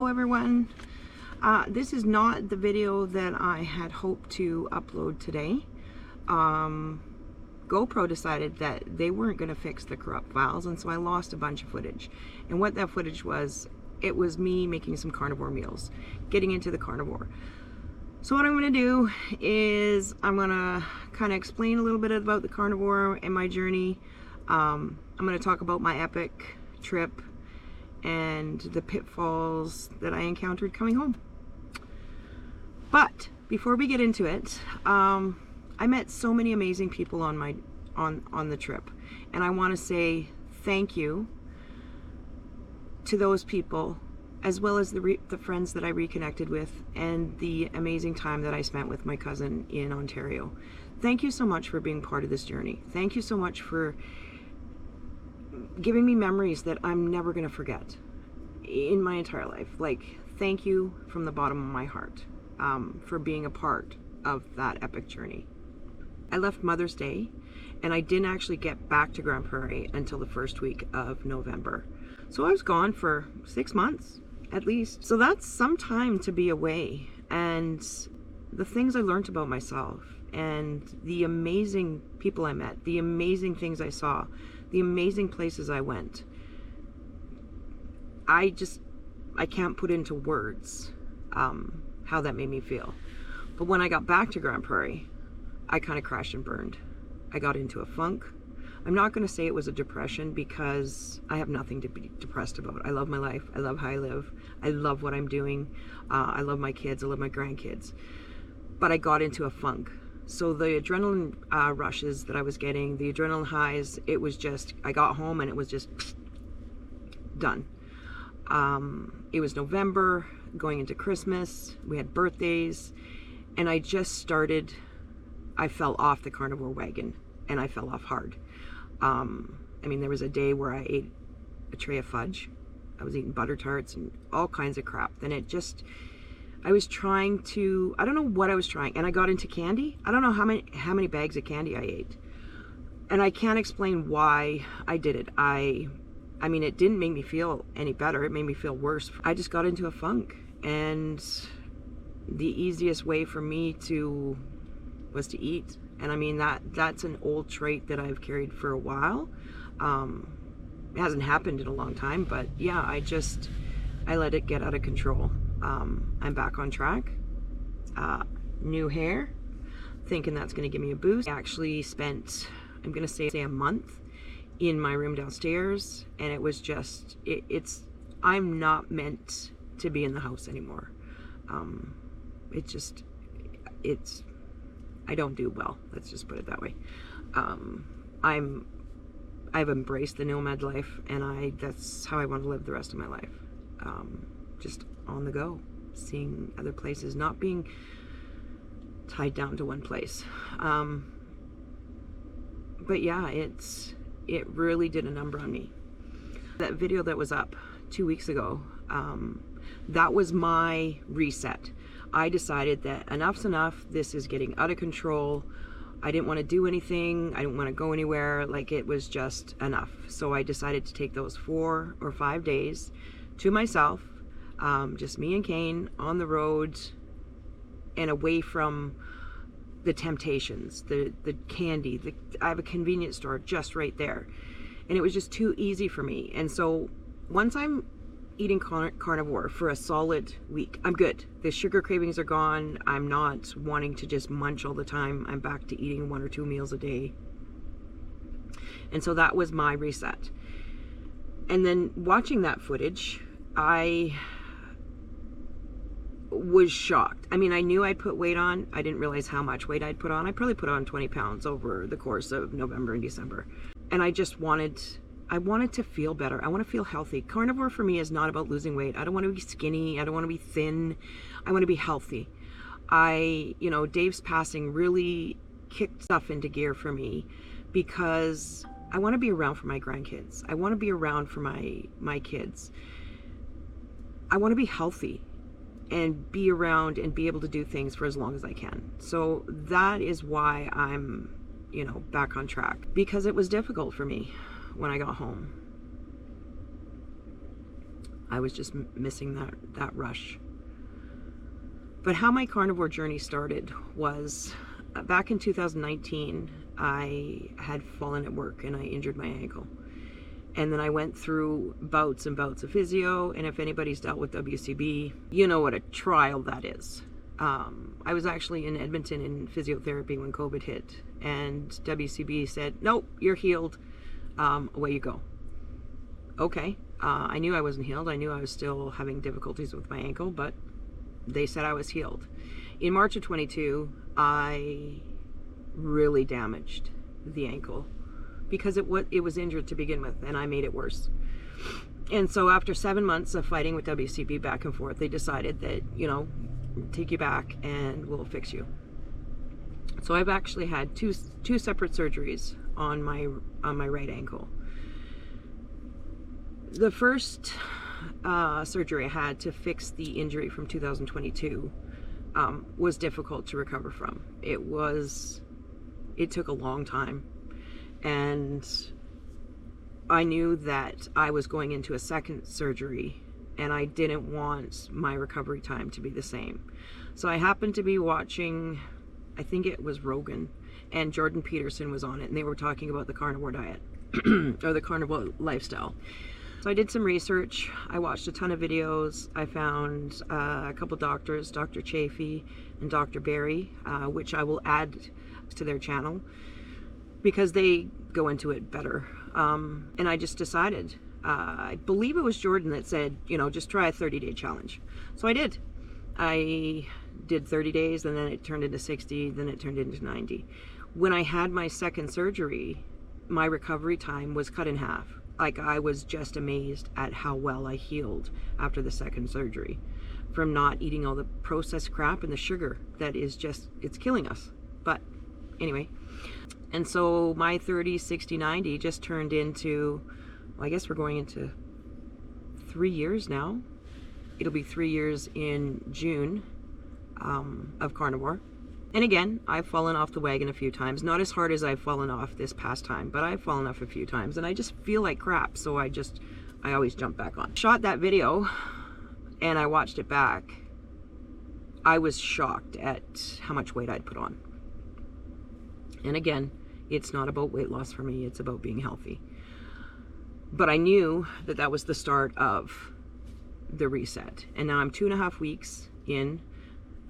Hello everyone, this is not the video that I had hoped to upload today. GoPro decided that they weren't going to fix the corrupt files, and so I lost a bunch of footage. And what that footage was, it was me making some carnivore meals, getting into the carnivore. So what I'm going to do is I'm going to kind of explain a little bit about the carnivore and my journey. I'm going to talk about my epic trip and the pitfalls that I encountered coming home. But before we get into it, I met so many amazing people on the trip, and I want to say thank you to those people, as well as the friends that I reconnected with, and the amazing time that I spent with my cousin in Ontario. Thank you so much for being part of this journey. Thank you so much for giving me memories that I'm never going to forget in my entire life. Like, thank you from the bottom of my heart for being a part of that epic journey. I left Mother's Day, and I didn't actually get back to Grand Prairie until the first week of November. So I was gone for 6 months at least. So that's some time to be away, and the things I learned about myself and the amazing people I met, the amazing things I saw, the amazing places I went. I can't put into words how that made me feel. But when I got back to Grand Prairie, I kind of crashed and burned. I got into a funk. I'm not going to say it was a depression, because I have nothing to be depressed about. I love my life. I love how I live. I love what I'm doing. I love my kids. I love my grandkids. But I got into a funk. So the adrenaline rushes that I was getting, the adrenaline highs, it was just, I got home and it was just done. It was November, going into Christmas, we had birthdays, and I fell off the carnivore wagon, and I fell off hard. I mean, there was a day where I ate a tray of fudge. I was eating butter tarts and all kinds of crap. Then I was trying to, I don't know what I was trying, and I got into candy. I don't know how many bags of candy I ate. And I can't explain why I did it. I mean, it didn't make me feel any better. It made me feel worse. I just got into a funk, and the easiest way for me was to eat. And I mean, that's an old trait that I've carried for a while. It hasn't happened in a long time, but yeah, I let it get out of control. I'm back on track. New hair, thinking that's going to give me a boost. I actually spent, I'm going to say a month in my room downstairs, and it was just, I'm not meant to be in the house anymore. I don't do well. Let's just put it that way. I've embraced the nomad life, and that's how I want to live the rest of my life. Just on the go, seeing other places, not being tied down to one place. But yeah, it really did a number on me. That video that was up 2 weeks ago, that was my reset. I decided that enough's enough. This is getting out of control. I didn't want to do anything. I didn't want to go anywhere. Like, it was just enough. So I decided to take those 4 or 5 days to myself, just me and Kane on the road, and away from the temptations, the candy. I have a convenience store just right there, and it was just too easy for me. And so once I'm eating carnivore for a solid week, I'm good. The sugar cravings are gone. I'm not wanting to just munch all the time. I'm back to eating 1 or 2 meals a day. And so that was my reset. And then watching that footage, I was shocked. I mean, I knew I'd put weight on. I didn't realize how much weight I'd put on. I probably put on 20 pounds over the course of November and December. And I wanted to feel better. I want to feel healthy. Carnivore for me is not about losing weight. I don't want to be skinny. I don't want to be thin. I want to be healthy. Dave's passing really kicked stuff into gear for me, because I want to be around for my grandkids. I want to be around for my kids. I want to be healthy and be around and be able to do things for as long as I can. So that is why I'm, back on track, because it was difficult for me when I got home. I was just missing that rush. But how my carnivore journey started was back in 2019, I had fallen at work and I injured my ankle. And then I went through bouts and bouts of physio, and if anybody's dealt with WCB, you know what a trial that is. I was actually in Edmonton in physiotherapy when COVID hit, and WCB said, nope, you're healed, away you go. Okay, I knew I wasn't healed. I knew I was still having difficulties with my ankle, but they said I was healed. In March of 22, I really damaged the ankle because it was injured to begin with, and I made it worse. And so after 7 months of fighting with WCB back and forth, they decided that, you know, take you back and we'll fix you. So I've actually had two separate surgeries on my right ankle. The first surgery I had to fix the injury from 2022 was difficult to recover from. It took a long time, and I knew that I was going into a second surgery, and I didn't want my recovery time to be the same. So I happened to be watching, I think it was Rogan, and Jordan Peterson was on it, and they were talking about the carnivore diet or the carnivore lifestyle. So I did some research. I watched a ton of videos. I found a couple doctors, Dr. Chaffe and Dr. Barry, which I will add to their channel because they go into it better. And I just decided, I believe it was Jordan that said, you know, just try a 30-day challenge. So I did. I did 30 days, and then it turned into 60, then it turned into 90. When I had my second surgery, my recovery time was cut in half. Like, I was just amazed at how well I healed after the second surgery from not eating all the processed crap and the sugar that is just, it's killing us. But anyway, and so my 30, 60, 90 just turned into, well, I guess we're going into 3 years now. It'll be 3 years in June of carnivore. And again, I've fallen off the wagon a few times. Not as hard as I've fallen off this past time, but I've fallen off a few times, and I just feel like crap, so I always jump back on. Shot that video, and I watched it back. I was shocked at how much weight I'd put on. And again, it's not about weight loss for me, it's about being healthy. But I knew that that was the start of the reset. And now I'm 2.5 weeks in.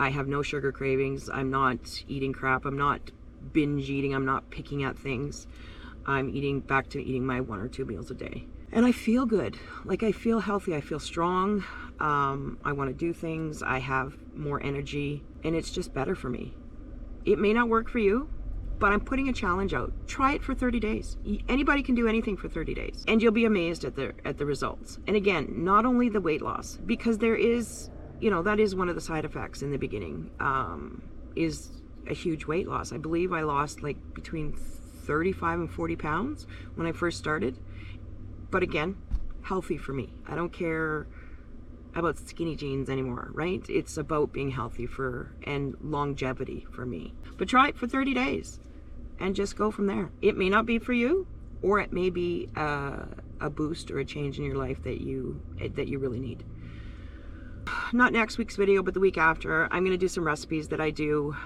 I have no sugar cravings. I'm not eating crap. I'm not binge eating. I'm not picking at things. I'm eating back to eating my 1 or 2 meals a day. And I feel good. Like, I feel healthy. I feel strong. I want to do things. I have more energy, and it's just better for me. It may not work for you, but I'm putting a challenge out. Try it for 30 days. Anybody can do anything for 30 days, and you'll be amazed at the results. And again, not only the weight loss, because there is, you know, that is one of the side effects in the beginning, is a huge weight loss. I believe I lost like between 35 and 40 pounds when I first started. But again, healthy for me. I don't care about skinny jeans anymore, right? It's about being healthy and longevity for me. But try it for 30 days and just go from there. It may not be for you, or it may be a boost or a change in your life that you really need. Not next week's video, but the week after, I'm going to do some recipes that I do.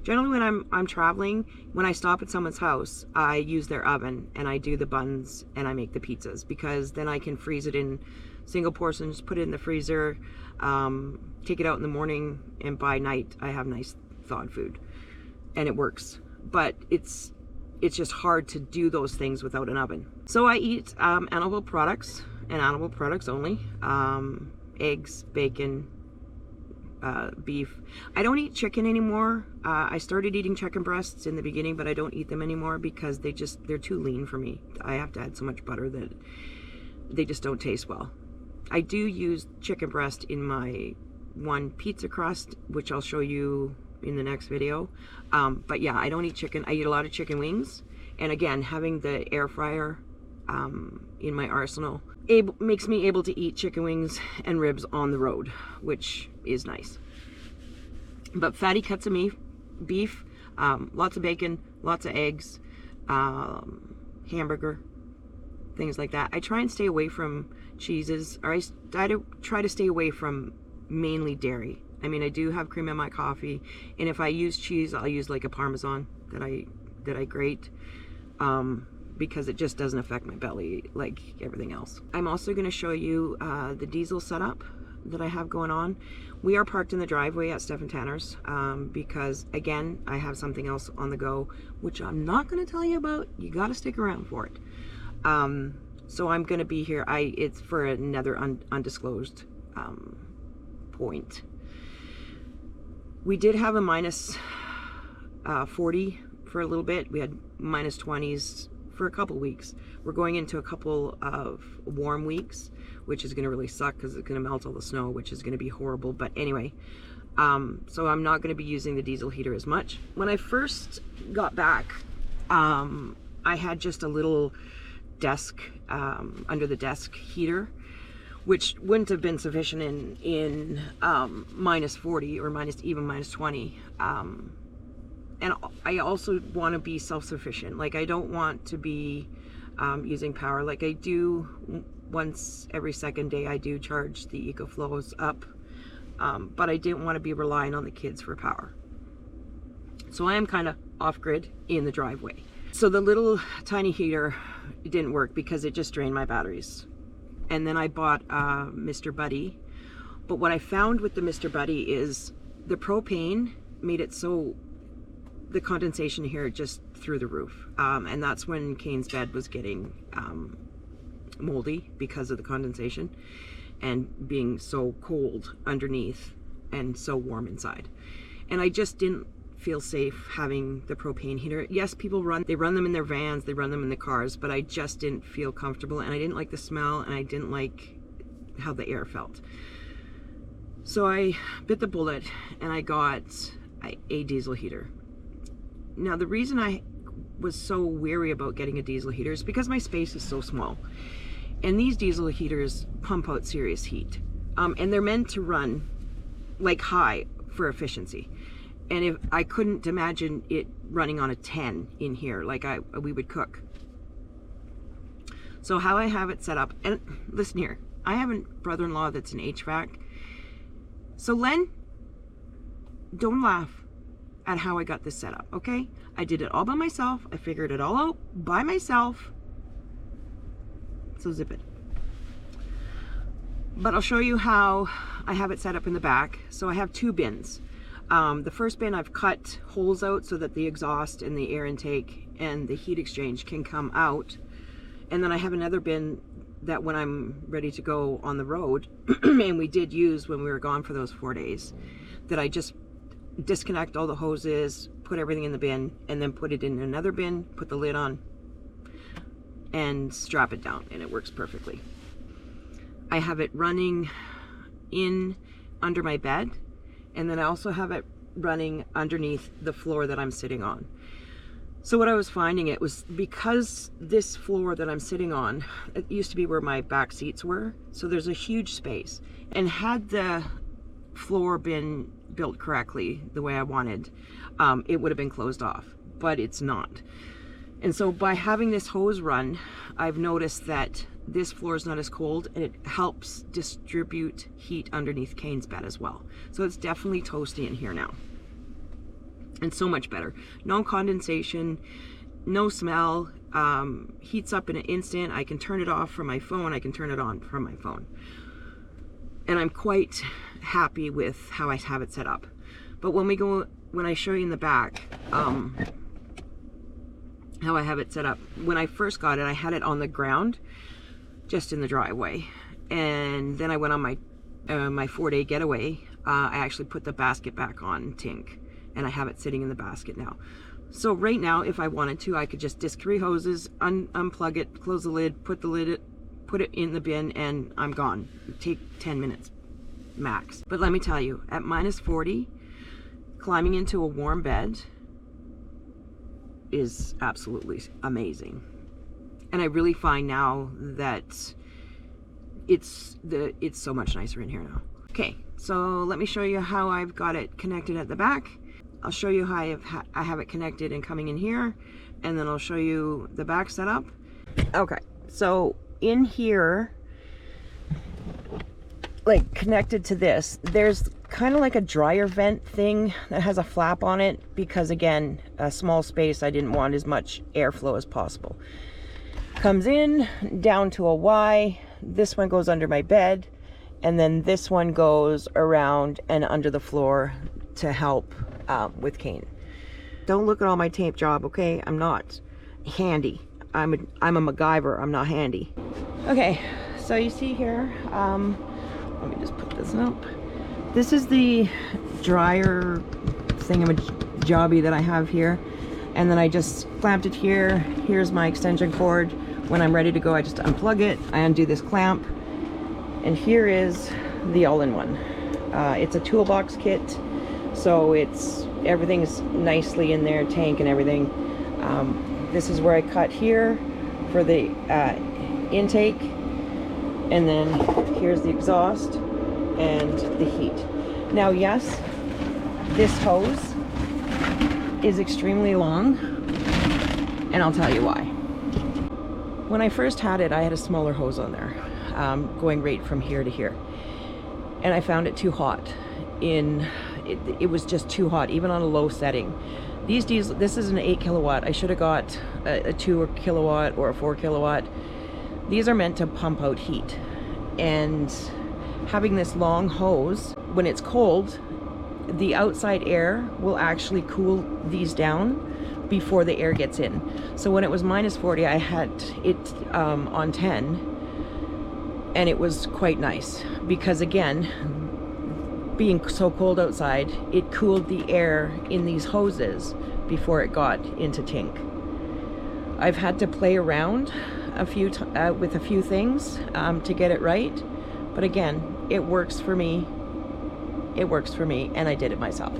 Generally when I'm traveling, when I stop at someone's house, I use their oven and I do the buns and I make the pizzas, because then I can freeze it in single portions, put it in the freezer, take it out in the morning, and by night I have nice thawed food, and it works. But it's just hard to do those things without an oven. So I eat animal products and animal products only. Eggs, bacon, beef. I don't eat chicken anymore. I started eating chicken breasts in the beginning, but I don't eat them anymore because they're too lean for me. I have to add so much butter that they just don't taste well. I do use chicken breast in my one pizza crust, which I'll show you in the next video. But yeah, I don't eat chicken. I eat a lot of chicken wings. And again, having the air fryer in my arsenal makes me able to eat chicken wings and ribs on the road, which is nice. But fatty cuts of beef, lots of bacon, lots of eggs, hamburger, things like that. I try and stay away from cheeses, or I try to stay away from mainly dairy. I mean, I do have cream in my coffee, and if I use cheese, I'll use like a Parmesan that I grate, because it just doesn't affect my belly like everything else. I'm also going to show you the diesel setup that I have going on. We are parked in the driveway at Steph and Tanner's because, again, I have something else on the go, which I'm not going to tell you about. You got to stick around for it. So I'm going to be here. It's for another undisclosed point. We did have a minus 40 for a little bit. We had minus 20s for a couple weeks. We're going into a couple of warm weeks, which is going to really suck because it's going to melt all the snow, which is going to be horrible. But anyway, so I'm not going to be using the diesel heater as much. When I first got back, I had just a little desk, under the desk heater, which wouldn't have been sufficient in minus 40 or even minus 20. And I also want to be self-sufficient. Like, I don't want to be using power. Like, I do once every second day, I do charge the EcoFlows up, but I didn't want to be relying on the kids for power. So I am kind of off-grid in the driveway. So the little tiny heater didn't work because it just drained my batteries. And then I bought Mr. Buddy. But what I found with the Mr. Buddy is the propane made it so the condensation here just through the roof. And that's when Kane's bed was getting moldy because of the condensation and being so cold underneath and so warm inside. And I just didn't feel safe having the propane heater. Yes, people run them in their vans, they run them in the cars, but I just didn't feel comfortable, and I didn't like the smell, and I didn't like how the air felt. So I bit the bullet and I got a diesel heater. Now, the reason I was so wary about getting a diesel heater is because my space is so small, and these diesel heaters pump out serious heat, and they're meant to run like high for efficiency. And if I couldn't imagine it running on a 10 in here, like we would cook. So how I have it set up, and listen here, I have a brother-in-law that's an HVAC. So Len, don't laugh at how I got this set up, okay? I did it all by myself. I figured it all out by myself. So zip it. But I'll show you how I have it set up in the back. So I have two bins. The first bin, I've cut holes out so that the exhaust and the air intake and the heat exchange can come out. And then I have another bin that when I'm ready to go on the road, and we did use when we were gone for those 4 days, that I just disconnect all the hoses, put everything in the bin, and then put it in another bin, put the lid on, and strap it down, and it works perfectly. I have it running in under my bed, and then I also have it running underneath the floor that I'm sitting on. So what I was finding, it was because this floor that I'm sitting on, it used to be where my back seats were, so there's a huge space. And had the floor been built correctly, the way I wanted, it would have been closed off, but it's not. And so by having this hose run, I've noticed that this floor is not as cold, and it helps distribute heat underneath Kane's bed as well. So it's definitely toasty in here now, and so much better. No condensation, no smell, heats up in an instant. I can turn it off from my phone, I can turn it on from my phone. And I'm quite happy with how I have it set up. But when I show you in the back, how I have it set up, when I first got it, I had it on the ground, just in the driveway. And then I went on my 4-day getaway. I actually put the basket back on Tink, and I have it sitting in the basket now. So right now, if I wanted to, I could just disc 3 hoses, unplug it, close the lid, put it in the bin, and I'm gone. It'd take 10 minutes max. But let me tell you, at minus 40, climbing into a warm bed is absolutely amazing. And I really find now that it's so much nicer in here now. Okay, so let me show you how I've got it connected at the back. I'll show you how I have it connected and coming in here, and then I'll show you the back setup. Okay, so in here, like connected to this, there's kind of like a dryer vent thing that has a flap on it because, again, a small space, I didn't want as much airflow as possible. Comes in down to a Y. This one goes under my bed, and then this one goes around and under the floor to help with Kane. Don't look at all my tape job, okay? I'm not handy. I'm a MacGyver. I'm not handy. Okay, so you see here, let me just put this up. This is the dryer thingamajobby that I have here, and then I just clamped it here. Here's my extension cord. When I'm ready to go, I just unplug it, I undo this clamp, and here is the all-in-one. It's a toolbox kit, so everything's nicely in there, tank and everything. This is where I cut here for the intake, and then here's the exhaust and the heat. Now, yes, this hose is extremely long, and I'll tell you why. When I first had it, I had a smaller hose on there, going right from here to here, and I found it too hot. It was just too hot, even on a low setting. These diesel, this is an 8 kilowatt. I should have got a 2 kilowatt or a 4 kilowatt. These are meant to pump out heat, and having this long hose, when it's cold, the outside air will actually cool these down before the air gets in. So when it was minus 40, I had it on 10, and it was quite nice because, again, being so cold outside, it cooled the air in these hoses before it got into Tink. I've had to play around with a few things to get it right, but again, it works for me. It works for me, and I did it myself.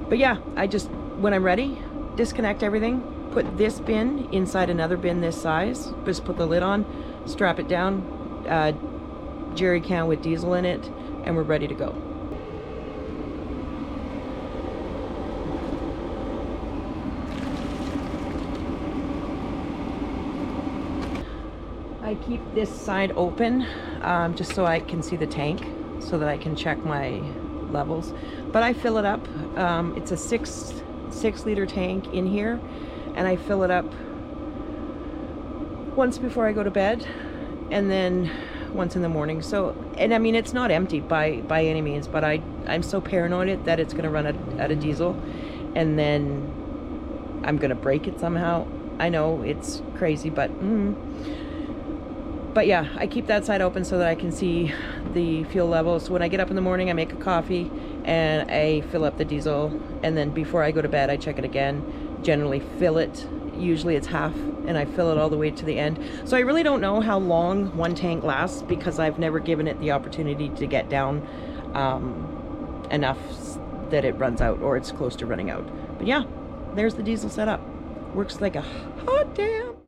But yeah, when I'm ready, disconnect everything, put this bin inside another bin this size, just put the lid on, strap it down, jerry can with diesel in it, and we're ready to go. I keep this side open just so I can see the tank, so that I can check my levels. But I fill it up. It's a 6-liter tank in here, and I fill it up once before I go to bed, and then once in the morning. So, and I mean, it's not empty by any means, but I'm so paranoid that it's gonna run out of diesel, and then I'm gonna break it somehow. I know it's crazy, but yeah, I keep that side open so that I can see the fuel level. So when I get up in the morning, I make a coffee and I fill up the diesel, and then before I go to bed, I check it again, generally fill it. Usually it's half, and I fill it all the way to the end. So I really don't know how long one tank lasts because I've never given it the opportunity to get down enough that it runs out or it's close to running out. But yeah, there's the diesel setup. Works like a hot damn.